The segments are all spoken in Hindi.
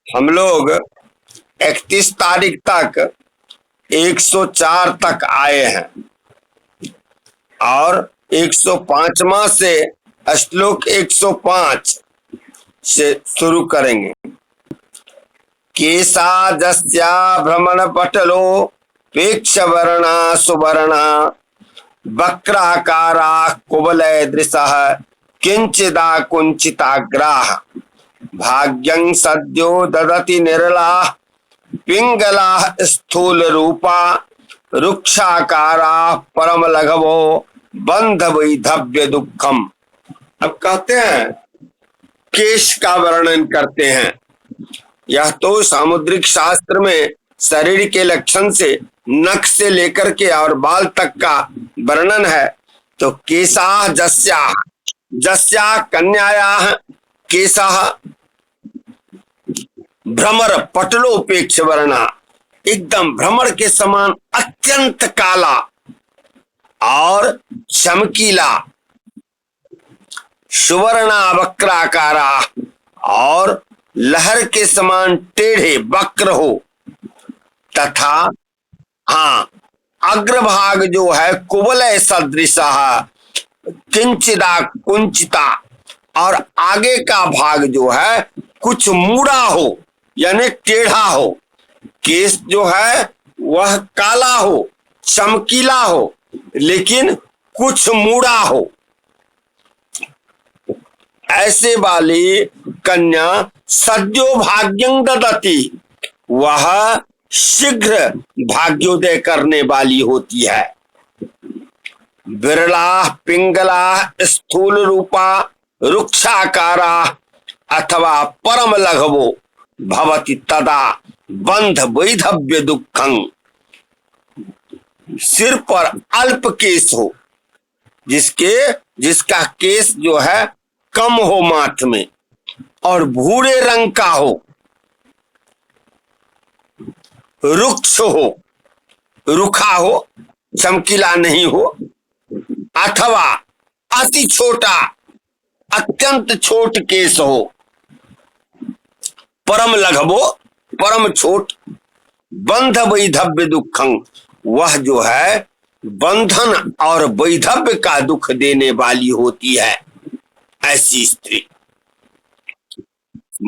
हम लोग 31 तारीख तक 104 तक आए हैं और 105वां से श्लोक 105 से शुरू करेंगे। केसा जस्या भ्रमण पटलो पेक्षवर्णा सुवर्णा वक्राकारा कुवलय दृशः किंचिदा कुंचिताग्राः भाग्यं सद्यो ददति निर्ला पिंगला स्थूल रूपा रुक्षाकारा परम लघवो बंध वैधव्य दुखम। अब कहते हैं केश का वर्णन करते हैं। यह तो सामुद्रिक शास्त्र में शरीर के लक्षण से नख से लेकर के और बाल तक का वर्णन है। तो केशा जस्या जस्या कन्याया केशा भ्रमर पटलोपेक्ष वर्णा, एकदम भ्रमर के समान अत्यंत काला और चमकीला, सुवर्णा वक्राकारा और लहर के समान टेढ़े वक्र हो, तथा अग्रभाग जो है कुवलय सदृश किंचिदा कुंचिता, और आगे का भाग जो है कुछ मुड़ा हो यानी टेढ़ा हो। केस जो है वह काला हो, चमकीला हो, लेकिन कुछ मुड़ा हो। ऐसे वाली कन्या सद्यो भाग्यं ददति, वह शीघ्र भाग्योदय करने वाली होती है। विरला पिंगला स्थूल रूपा रुक्षाकारा अथवा परम लघवो भवति तदा बंध वैधव्य दुखं। सिर पर अल्प केस हो, जिसका केस जो है कम हो माथ में, और भूरे रंग का हो, रुक्ष हो, रुखा हो, चमकीला नहीं हो, अथवा अति छोटा अत्यंत छोट केस हो, परम लघवो परम छोट, बंध वैधव्य दुखं, वह जो है बंधन और वैधव्य का दुख देने वाली होती है ऐसी स्त्री।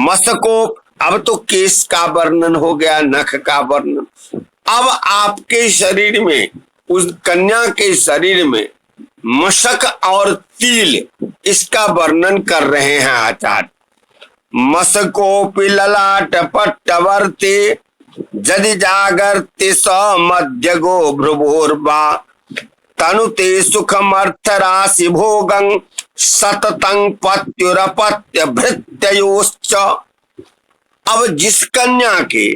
मसको, अब तो केस का वर्णन हो गया, नख का वर्णन। अब आपके शरीर में, उस कन्या के शरीर में मशक और तिल, इसका वर्णन कर रहे हैं आचार्य। मसकोपि ललाट पट्टवर्ते यदि जागर्ति स मध्य गो भ्रुवोर्वा तनुते सुखमर्थ राशि भोगं सततं पत्युरपत्य भृत्ययोश्च। अब जिस कन्या के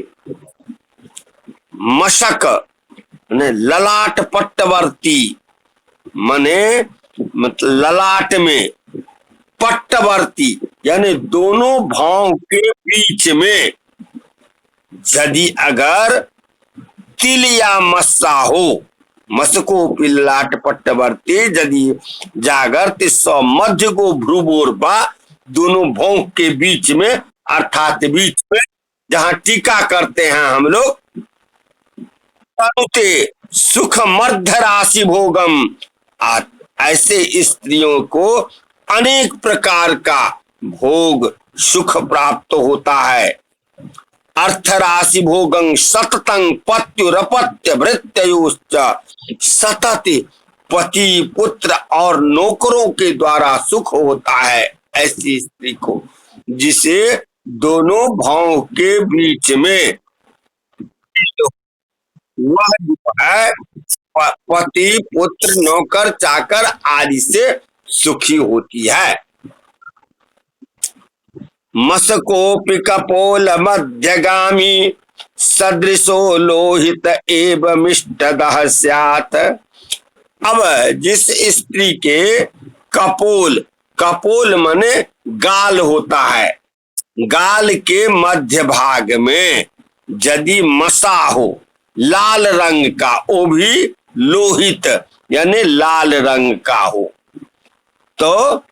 मशक ललाट पट्टवर्ती मने ललाट में, पट्टवर्ती यानी दोनों भाव के बीच में, यदि अगर तिल या मस्सा हो, मसको पिल्लाट पट्टवर्ती यदि जागृत स मध्य को भ्रुवोर्वा, दोनों भाव के बीच में, अर्थात बीच में जहां टीका करते हैं हम लोग, तनुते सुख मर्ध राशि भोगम, ऐसे स्त्रियों को अनेक प्रकार का भोग सुख प्राप्त होता है। अर्थ राशि भोगं सततं पत्युरपत्य भृत्ययोश्च, सतत पति पुत्र और नौकरों के द्वारा सुख होता है ऐसी स्त्री को, जिसे दोनों भाव के बीच में वह जो है पति पुत्र नौकर चाकर आदि से सुखी होती है। मसकोपि कपोल मध्यगामी सदृशो लोहित एवमिष्टदः स्यात्। अब जिस स्त्री के कपोल, कपोल माने गाल होता है, गाल के मध्य भाग में यदि मसा हो लाल रंग का, वो भी लोहित यानी लाल रंग का हो, तो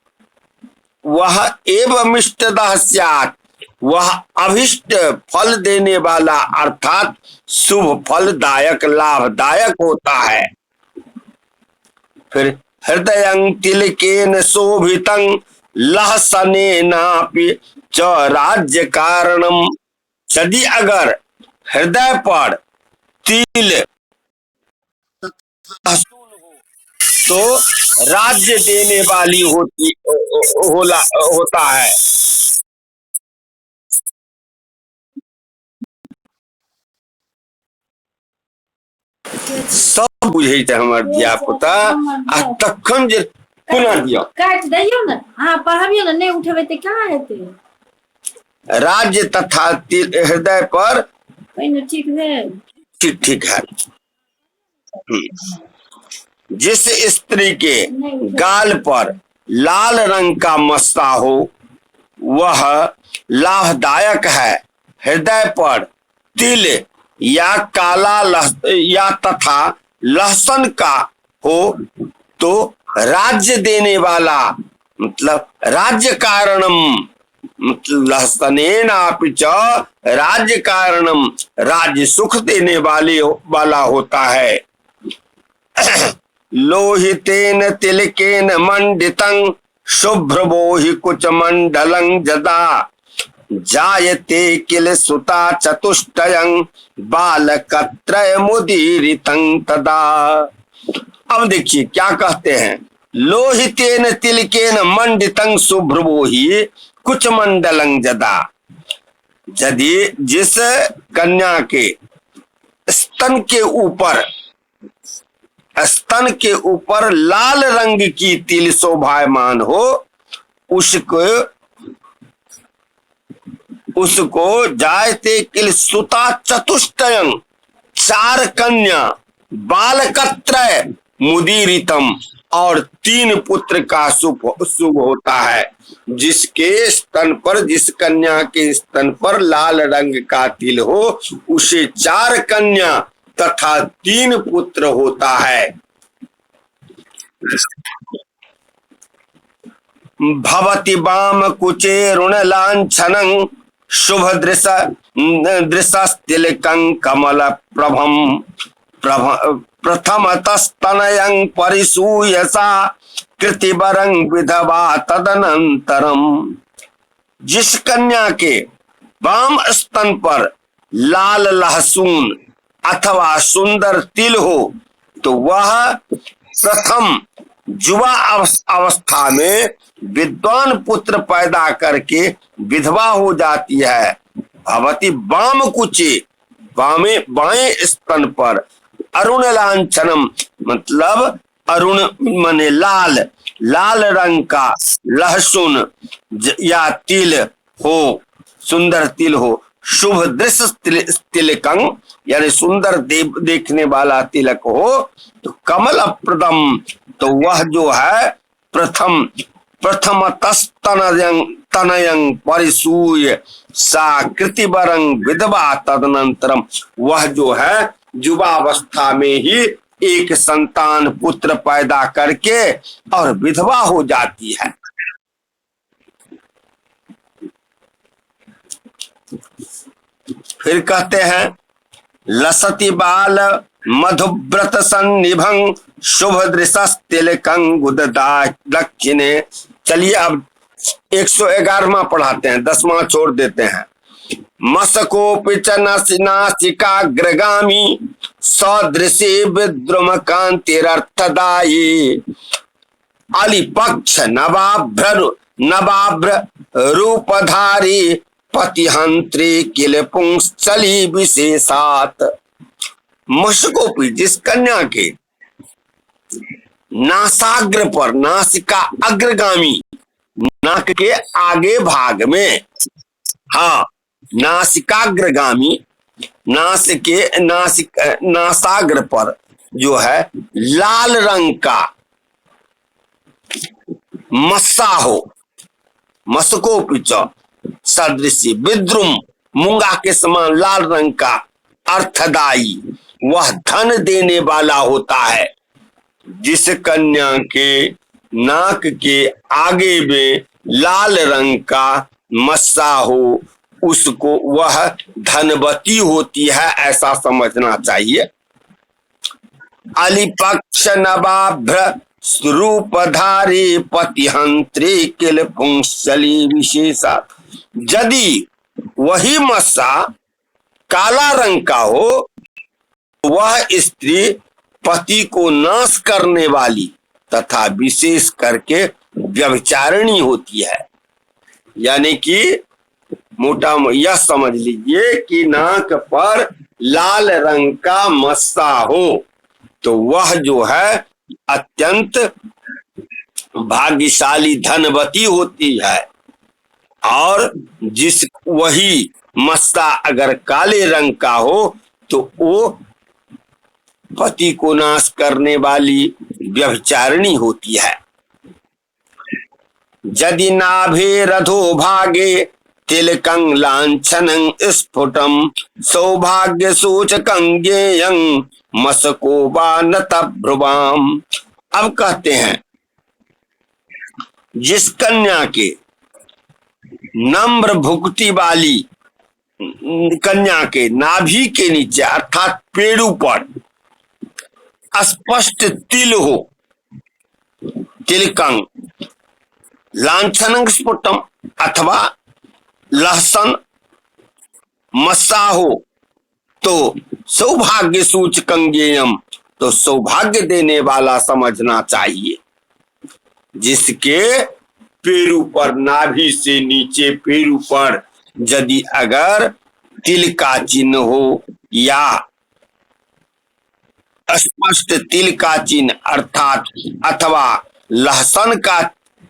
वह एवमिष्टदः स्यात्, वह अभिष्ट फल देने वाला अर्थात शुभ फलदायक लाभदायक होता है। फिर हृदयं तिलकेन शोभितं लहसनेनापि च राज्य कारणम। यदि अगर हृदय पर तिल तो राज्य देने वाली होता है। सब बुझे हमर धिया पुता आ तखन जे कोना दियो काट दियो ना। हां पढ़ाबियो ना, नहीं उठेबे त कहां हेते। राज्य तथा हृदय पर ठीक है, ठीक है। जिस स्त्री के गाल पर लाल रंग का मस्सा हो वह लाभदायक है। हृदय पर तिल या काला या तथा लहसुन का हो तो राज्य देने वाला, मतलब राज्य कारणम, मतलब लहसनेनापि च राज्य कारणम, राज्य सुख देने वाला होता है। लोहितेन तिलकेन मंडितं शुभ्रवो कुच मंडलं जदा जायते किल सुता चतुष्टयं बालकत्रय मुदीरितं तदा। अब देखिए क्या कहते हैं, लोहितेन तिलकेन मंडितं शुभ्रवो कुच मंडलं जदा। यदि जिस कन्या के स्तन के ऊपर लाल रंग की तिल शोभायमान हो उसको जायते किल सुता चतुष्टयं, 4 कन्या, बालकत्रय मुदीरितम, और 3 पुत्र का शुभ होता है। जिसके स्तन पर, जिस कन्या के स्तन पर लाल रंग का तिल हो उसे 4 कन्या तथा 3 पुत्र होता है। भवति वाम कुचे ऋण लांछनं शुभ दृशस्तिलकं कमल प्रभम प्रथमतस्तनयं परिसूयसा कृतिवरं विधवा तदनंतरम। जिस कन्या के वाम स्तन पर लाल लहसुन अथवा सुंदर तिल हो तो वह प्रथम युवा अवस्था में विद्वान पुत्र पैदा करके विधवा हो जाती है। भवती वाम कुचे, बाएं स्तन पर, अरुण लांछनम, मतलब अरुण माने लाल रंग का लहसुन या तिल हो, सुंदर तिल हो, शुभ दृश्य तिलकं यानी सुंदर देखने वाला तिलक हो, तो कमल प्रदम, तो वह जो है प्रथमतस्तनयं परिसूय सा कृतिवरं विधवा तदनंतरम, वह जो है युवावस्था में ही एक संतान पुत्र पैदा करके और विधवा हो जाती है। फिर कहते हैं लसति बाल मधुव्रत सन्निभं शुभ दृशस्तिलकं गुददा दक्षिणे। चलिए अब 111वां पढ़ाते हैं, 10वां छोड़ देते हैं। मसकोपि च नासिकाग्रगामी सदृशे विद्रुम कांतिरर्थदायी अलिपक्ष नवाभ्र रूपधारी पतिहंत्री किल पुंसली विशेषात। मशकोपी, जिस कन्या के नासाग्र पर, नासिका अग्रगामी, नाक के आगे भाग में, हाँ नासिकाग्रगामी, नासाग्र पर जो है लाल रंग का मस्सा हो, मसकोपिच सदृशी विद्रुम, मूंगा के समान लाल रंग का, अर्थदायी, वह धन देने वाला होता है। जिस कन्या के नाक के आगे में लाल रंग का मस्सा हो उसको वह धनवती होती है, ऐसा समझना चाहिए। अलिपक्ष नवाभ्र रूपधारी पतिहंत्री किल पुंसली विशेषा। यदि वही मस्सा काला रंग का हो, वह स्त्री पति को नाश करने वाली तथा विशेष करके व्यभिचारिणी होती है। यानी कि मोटा यह समझ लीजिए कि नाक पर लाल रंग का मस्सा हो तो वह जो है अत्यंत भाग्यशाली धनवती होती है, और जिस वही मस्सा अगर काले रंग का हो तो वो पति को नाश करने वाली व्यभिचारिणी होती है। यदि नाभे रथो भागे तिलकं लांछनं स्फुटं सौभाग्य सूचकं ज्ञेयं मसको बानत भ्रुवाम। अब कहते हैं, जिस कन्या के नम्र भुक्ति वाली कन्या के नाभि के नीचे अर्थात पेड़ू पर स्पष्ट तिल हो, तिलकं लांछनं स्फुटम अथवा लहसन मस्सा हो तो सौभाग्य सूचकं ज्ञेयम, तो सौभाग्य देने वाला समझना चाहिए। जिसके पेरू पर, नाभि से नीचे पेरू पर यदि अगर तिल का चिन्ह हो या स्पष्ट तिल का चिन्ह अर्थात अथवा लहसन का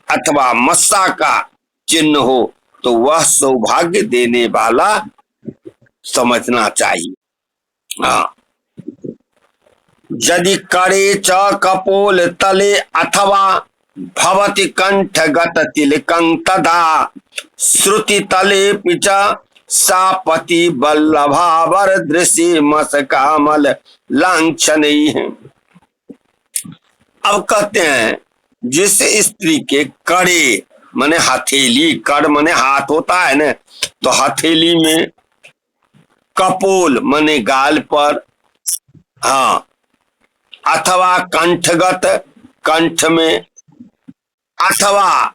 अथवा मस्सा का चिन्ह हो तो वह सौभाग्य देने वाला समझना चाहिए। हाँ, यदि करे च कपोल तले अथवा भवति कंठगत तिलकं तदा श्रुति तले पिच सापति बल्लभावर दृश्य मसकामल लांछन। अब कहते हैं, जिस स्त्री के कड़े माने हथेली, कड़ माने हाथ होता है ना, तो हथेली में कपोल माने गाल पर, हाँ, अथवा कंठगत कंठ में, अथवा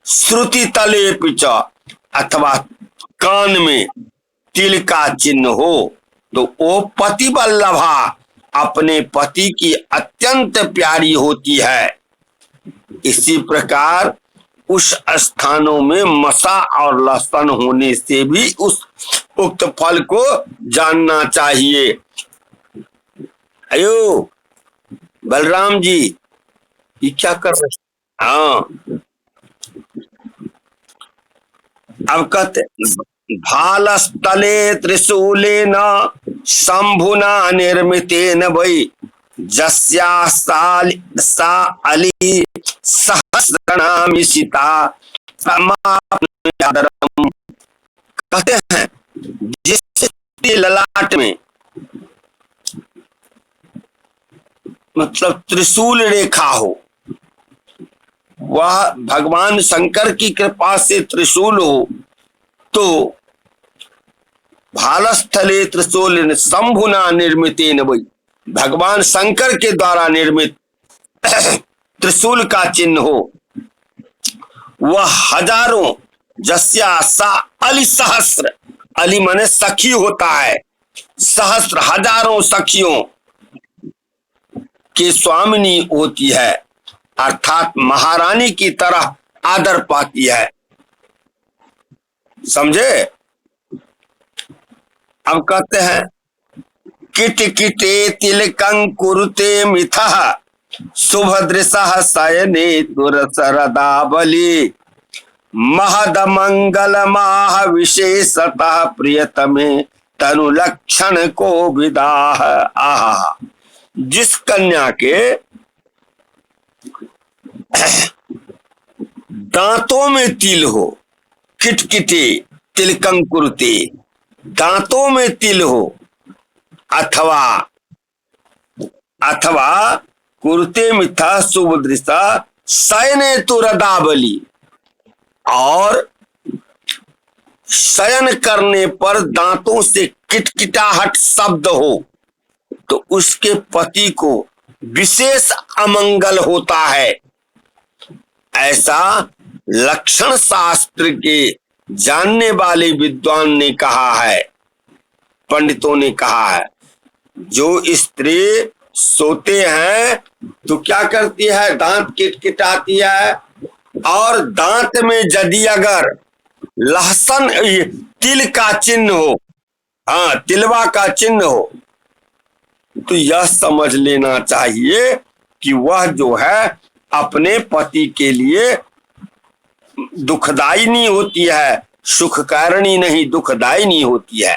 श्रुति तले पिच अथवा कान में तिल का चिन्ह हो तो वो पति बल्लभा अपने पति की अत्यंत प्यारी होती है। इसी प्रकार उस स्थानों में मसा और लहसन होने से भी उस उक्त फल को जानना चाहिए। अयो बलराम जी, ये क्या कर रहे? हाँ, अब कहते भालस्थले त्रिशूलेन शंभुना निर्मितेन वै जस्या सा अली सहस्रनामी सीता समापनम। कहते हैं, जिस ललाट में मतलब त्रिशूल रेखा हो, वह भगवान शंकर की कृपा से त्रिशूल हो, तो भालस्थले त्रिशूल शंभुना निर्मितेन वै, भगवान शंकर के द्वारा निर्मित त्रिशूल का चिन्ह हो, वह हजारों, जस्या सा अली सहस्र, अली माने सखी होता है, सहस्र हजारों सखियों की स्वामिनी होती है, अर्थात महारानी की तरह आदर पाती है। समझे? अब कहते हैं, किट किटे तिलकं कुरुते मिथः शुभदृशः शयने दुरसरदाबली महद मंगल माह विशेषतः प्रियतमे तनु लक्षण को विदाह। आहा, जिस कन्या के दांतों में तिल हो, किटकिटे तिलकं कुरुते, दांतों में तिल हो, अथवा कुरुते मिथा शुभ दृष्टा शयने तुरदाबली, और शयन करने पर दांतों से किटकिटाहट शब्द हो तो उसके पति को विशेष अमंगल होता है। ऐसा लक्षण शास्त्र के जानने वाले विद्वान ने कहा है, पंडितों ने कहा है। जो स्त्री सोते हैं तो क्या करती है, दांत किटकिटाती है, और दांत में यदि अगर लहसुन तिल का चिन्ह हो, हाँ तिलवा का चिन्ह हो, तो यह समझ लेना चाहिए कि वह जो है अपने पति के लिए दुखदायी नहीं होती है, सुखकारिणी नहीं, दुखदायी नहीं होती है।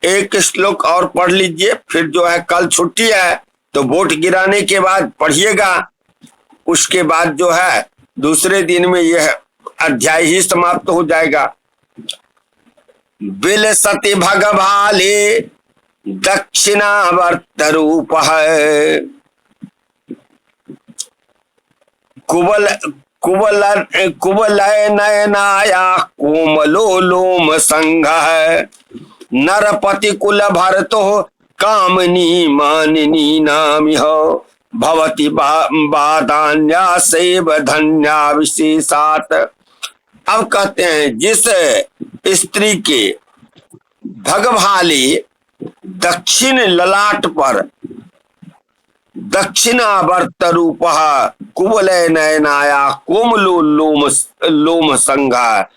एक श्लोक और पढ़ लीजिए, फिर जो है कल छुट्टी है तो वोट गिराने के बाद पढ़िएगा, उसके बाद जो है दूसरे दिन में यह अध्याय ही समाप्त हो जाएगा। बिलसति भगभाले दक्षिणावर्त रूप है, कुवलय नयनाया कोमलो लोम संघ है, नरपति कुल भरतो कामनी मानिनी नामिह, भवति बादान्या सेव धन्या विशेषात। अब कहते हैं जिस स्त्री के भगभाले दक्षिण ललाट पर दक्षिणावर्त रूप कुवलय नयनाया कोमलो लोम संघा,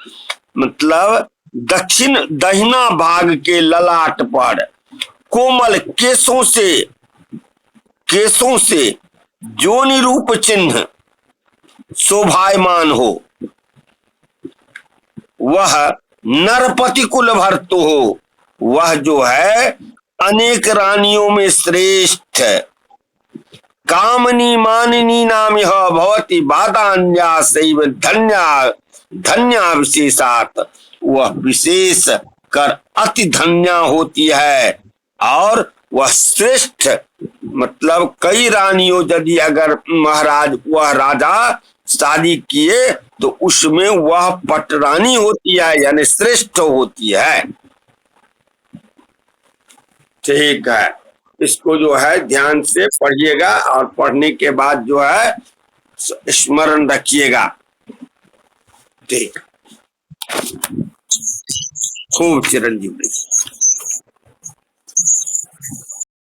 मतलब दक्षिण दहिना भाग के ललाट पर कोमल केसों से जोनि रूप चिन्ह शोभायमान हो, वह नरपति कुल भर्तु हो, वह जो है अनेक रानियों में श्रेष्ठ, कामनी मानिनी नाम यह भवती बादान्या सैव धन्या विशेषात, वह विशेष कर अति धन्या होती है, और वह श्रेष्ठ मतलब कई रानियों यदि अगर महाराज वह राजा शादी किए तो उसमें वह पटरानी होती है, यानी श्रेष्ठ होती है। ठीक है, इसको जो है ध्यान से पढ़िएगा और पढ़ने के बाद जो है स्मरण रखिएगा। ठीक, खूब चिरंजीव।